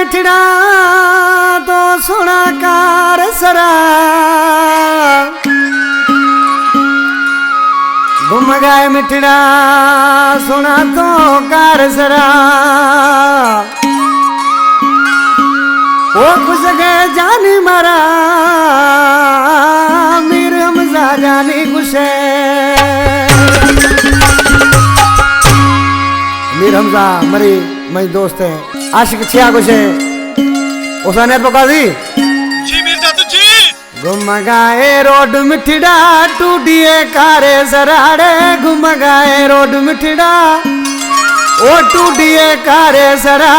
मिठड़ा तो सुना कार सरा घूम गए मिठड़ा सुना तो कार सरा वो खुश गए जानी मारा मीर हमजा जानी खुश मीर हमजा मरी मेरी दोस्त है आशिक छिया कुछ है उसने पका दी जी मिर्जा तो जी घुम गए रोड मिठड़ा टूटिए कारे सराड़े घुम गए रोड मिठड़ा ओ टूटिए कारे सरा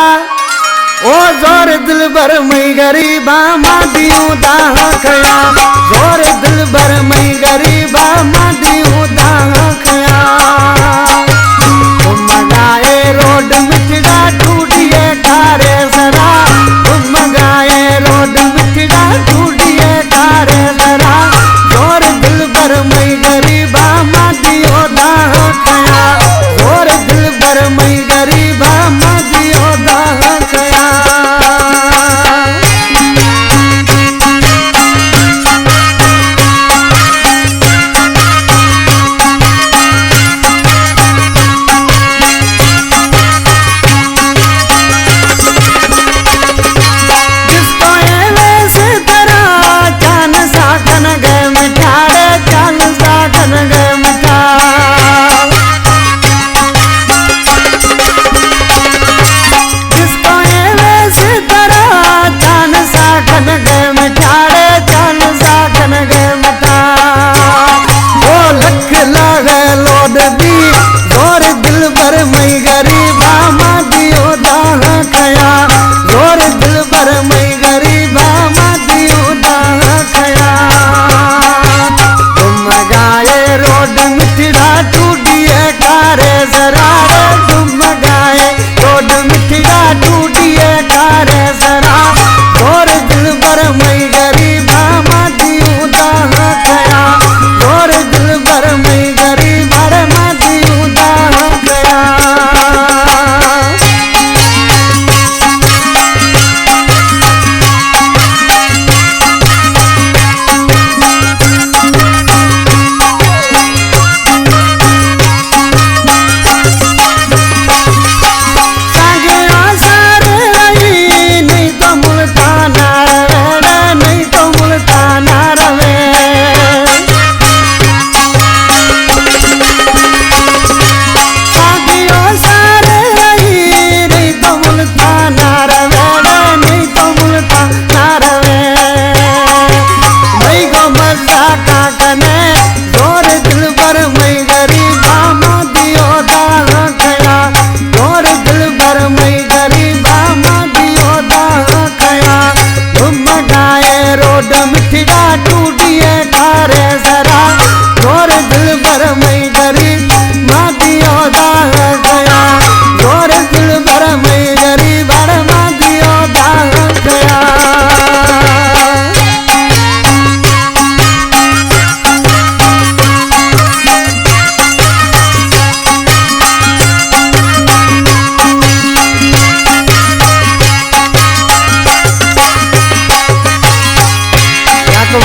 ओ जोर दिल भर मई गरीबा मादियों दाह खया जोर दिल भर मई गरीबा मादियों दाह खया घुम गए रोड मिठड़ा टूटिए कारे सरा घुम गए रोड मिठड़ा टूटिए कारे सरा जोर दिल भर मई गरीबा मादियों दाह खया जोर दिल भर मई गरीबा मादियों दाह खया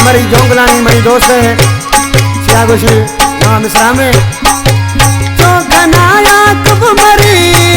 मरी जोंगलानी मेरी दोस्त है सियागोशी वहाँ मिश्रा में जो घनाया तुम मरी